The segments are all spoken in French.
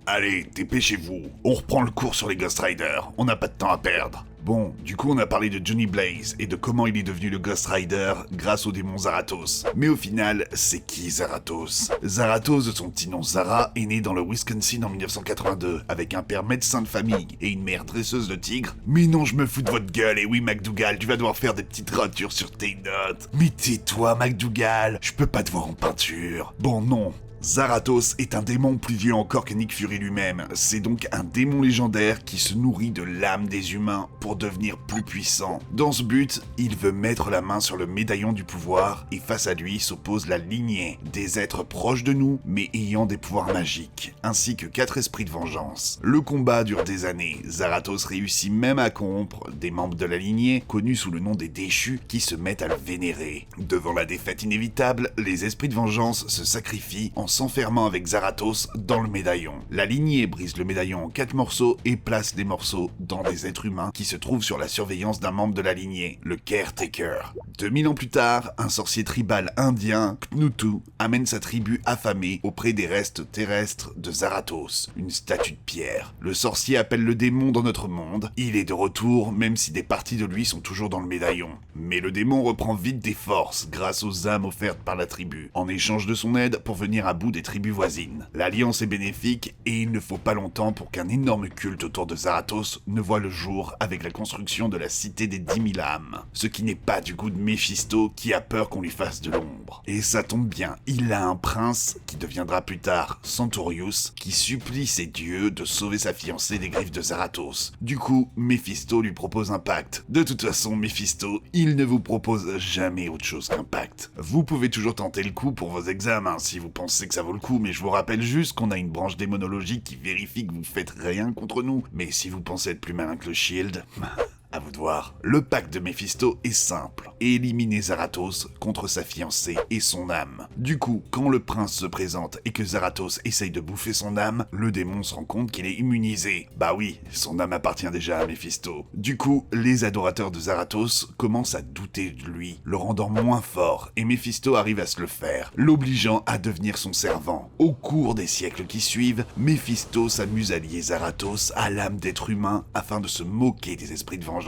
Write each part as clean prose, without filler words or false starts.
Allez, dépêchez-vous, on reprend le cours sur les Ghost Riders, on n'a pas de temps à perdre. Bon, du coup on a parlé de Johnny Blaze et de comment il est devenu le Ghost Rider grâce au démon Zarathos. Mais au final, c'est qui Zarathos? Zarathos, de son petit nom Zara, est né dans le Wisconsin en 1982, avec un père médecin de famille et une mère dresseuse de tigres. Mais non, je me fous de votre gueule, et oui MacDougall, tu vas devoir faire des petites ratures sur tes notes. Mais tais-toi MacDougall, je peux pas te voir en peinture. Bon non. Zarathos est un démon plus vieux encore que Nick Fury lui-même. C'est donc un démon légendaire qui se nourrit de l'âme des humains pour devenir plus puissant. Dans ce but, il veut mettre la main sur le médaillon du pouvoir et face à lui s'oppose la lignée, des êtres proches de nous mais ayant des pouvoirs magiques, ainsi que 4 esprits de vengeance. Le combat dure des années. Zarathos réussit même à corrompre des membres de la lignée, connus sous le nom des déchus, qui se mettent à le vénérer. Devant la défaite inévitable, les esprits de vengeance se sacrifient en s'enfermant avec Zarathos dans le médaillon. La lignée brise le médaillon en 4 morceaux et place les morceaux dans des êtres humains qui se trouvent sur la surveillance d'un membre de la lignée, le Caretaker. 2000 ans plus tard, un sorcier tribal indien, Knutu, amène sa tribu affamée auprès des restes terrestres de Zarathos, une statue de pierre. Le sorcier appelle le démon dans notre monde. Il est de retour, même si des parties de lui sont toujours dans le médaillon. Mais le démon reprend vite des forces grâce aux âmes offertes par la tribu, en échange de son aide pour venir à bout des tribus voisines. L'alliance est bénéfique et il ne faut pas longtemps pour qu'un énorme culte autour de Zarathos ne voit le jour avec la construction de la cité des 10 000 âmes. Ce qui n'est pas du goût de Méphisto qui a peur qu'on lui fasse de l'ombre. Et ça tombe bien, il a un prince qui deviendra plus tard Centaurius qui supplie ses dieux de sauver sa fiancée des griffes de Zarathos. Du coup, Méphisto lui propose un pacte. De toute façon, Méphisto, il ne vous propose jamais autre chose qu'un pacte. Vous pouvez toujours tenter le coup pour vos examens si vous pensez que ça vaut le coup, mais je vous rappelle juste qu'on a une branche démonologique qui vérifie que vous faites rien contre nous. Mais si vous pensez être plus malin que le Shield... à vous de voir. Le pacte de Méphisto est simple. Éliminer Zarathos contre sa fiancée et son âme. Du coup, quand le prince se présente et que Zarathos essaye de bouffer son âme, le démon se rend compte qu'il est immunisé. Bah oui, son âme appartient déjà à Méphisto. Du coup, les adorateurs de Zarathos commencent à douter de lui, le rendant moins fort, et Méphisto arrive à se le faire, l'obligeant à devenir son servant. Au cours des siècles qui suivent, Méphisto s'amuse à lier Zarathos à l'âme d'être humain afin de se moquer des esprits de vengeance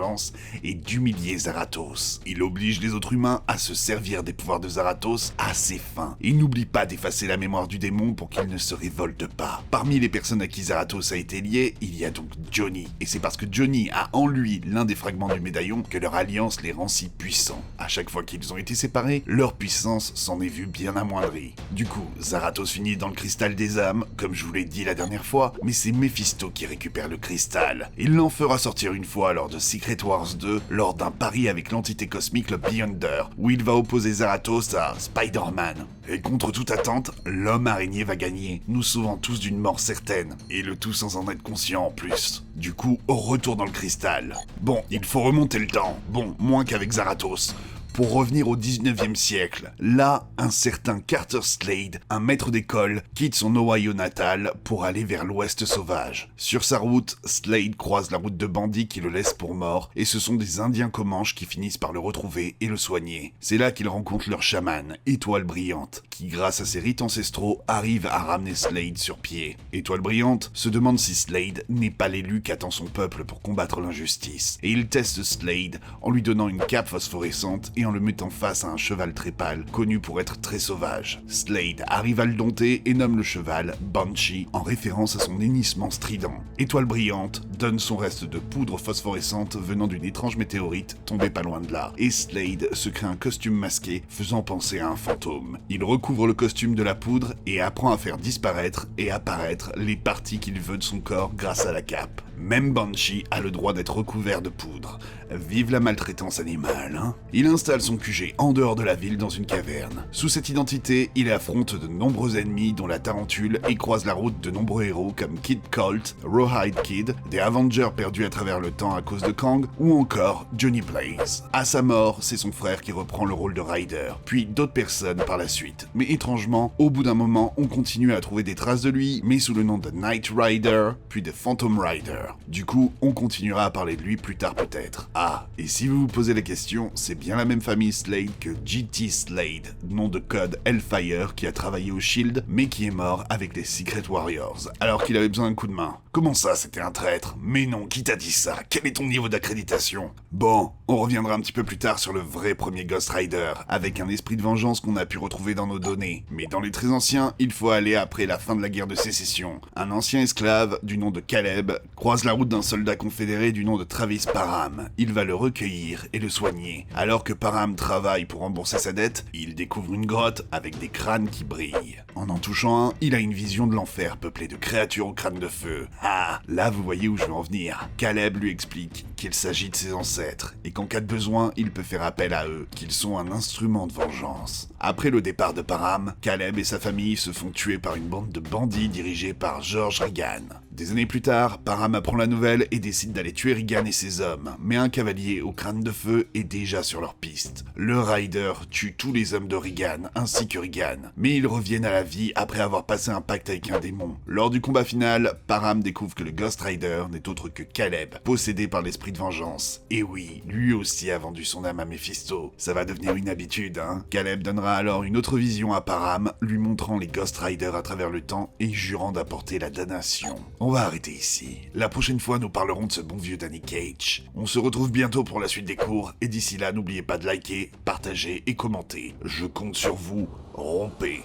et d'humilier Zarathos. Il oblige les autres humains à se servir des pouvoirs de Zarathos à ses fins. Il n'oublie pas d'effacer la mémoire du démon pour qu'il ne se révolte pas. Parmi les personnes à qui Zarathos a été lié, il y a donc Johnny. Et c'est parce que Johnny a en lui l'un des fragments du médaillon que leur alliance les rend si puissants. À chaque fois qu'ils ont été séparés, leur puissance s'en est vue bien amoindrie. Du coup, Zarathos finit dans le cristal des âmes, comme je vous l'ai dit la dernière fois, mais c'est Méphisto qui récupère le cristal. Il l'en fera sortir une fois lors de Secret Wars 2, lors d'un pari avec l'entité cosmique le Beyonder, où il va opposer Zarathos à Spider-Man. Et contre toute attente, l'homme araignée va gagner, nous sauvant tous d'une mort certaine, et le tout sans en être conscient en plus. Du coup, au retour dans le cristal. Bon, il faut remonter le temps, bon, moins qu'avec Zarathos. Pour revenir au 19e siècle, là, un certain Carter Slade, un maître d'école, quitte son Ohio natal pour aller vers l'ouest sauvage. Sur sa route, Slade croise la route de bandits qui le laissent pour mort, et ce sont des Indiens Comanches qui finissent par le retrouver et le soigner. C'est là qu'il rencontre leur chaman, Étoile Brillante, qui grâce à ses rites ancestraux arrive à ramener Slade sur pied. Étoile Brillante se demande si Slade n'est pas l'élu qu'attend son peuple pour combattre l'injustice, et il teste Slade en lui donnant une cape phosphorescente et en le mettant face à un cheval très pâle, connu pour être très sauvage. Slade arrive à le dompter et nomme le cheval Banshee en référence à son hennissement strident. Étoile Brillante donne son reste de poudre phosphorescente venant d'une étrange météorite tombée pas loin de là, et Slade se crée un costume masqué faisant penser à un fantôme. Il recouvre le costume de la poudre et apprend à faire disparaître et apparaître les parties qu'il veut de son corps grâce à la cape. Même Banshee a le droit d'être recouvert de poudre. Vive la maltraitance animale, hein. Il installe son QG en dehors de la ville dans une caverne. Sous cette identité, il affronte de nombreux ennemis dont la tarentule et croise la route de nombreux héros comme Kid Colt, Rawhide Kid, des Avengers perdus à travers le temps à cause de Kang ou encore Johnny Blaze. À sa mort, c'est son frère qui reprend le rôle de Ryder, puis d'autres personnes par la suite. Mais étrangement, au bout d'un moment, on continue à trouver des traces de lui, mais sous le nom de Knight Rider, puis de Phantom Rider. Du coup, on continuera à parler de lui plus tard peut-être. Ah, et si vous vous posez la question, c'est bien la même même famille Slade que G.T. Slade, nom de code Hellfire, qui a travaillé au Shield, mais qui est mort avec les Secret Warriors, alors qu'il avait besoin d'un coup de main. Comment ça, c'était un traître? Mais non, qui t'a dit ça? Quel est ton niveau d'accréditation? Bon, on reviendra un petit peu plus tard sur le vrai premier Ghost Rider, avec un esprit de vengeance qu'on a pu retrouver dans nos données. Mais dans les très anciens, il faut aller après la fin de la guerre de sécession. Un ancien esclave, du nom de Caleb, croise la route d'un soldat confédéré du nom de Travis Parham. Il va le recueillir et le soigner. Alors que Parham travaille pour rembourser sa dette, il découvre une grotte avec des crânes qui brillent. En touchant un, il a une vision de l'enfer peuplé de créatures au crâne de feu. Ah, là vous voyez où je veux en venir. Caleb lui explique qu'il s'agit de ses ancêtres, et qu'en cas de besoin, il peut faire appel à eux, qu'ils sont un instrument de vengeance. Après le départ de Parham, Caleb et sa famille se font tuer par une bande de bandits dirigée par George Reagan. Des années plus tard, Parham apprend la nouvelle et décide d'aller tuer Reagan et ses hommes, mais un cavalier au crâne de feu est déjà sur leur piste. Le Rider tue tous les hommes de Reagan, ainsi que Reagan, mais ils reviennent à la vie après avoir passé un pacte avec un démon. Lors du combat final, Parham découvre que le Ghost Rider n'est autre que Caleb, possédé par l'esprit de vengeance. Et oui, lui aussi a vendu son âme à Mephisto. Ça va devenir une habitude, hein. Caleb donnera alors une autre vision à Parham, lui montrant les Ghost Riders à travers le temps et jurant d'apporter la damnation. On va arrêter ici. La prochaine fois, nous parlerons de ce bon vieux Danny Cage. On se retrouve bientôt pour la suite des cours, et d'ici là, n'oubliez pas de liker, partager et commenter. Je compte sur vous. Rompez.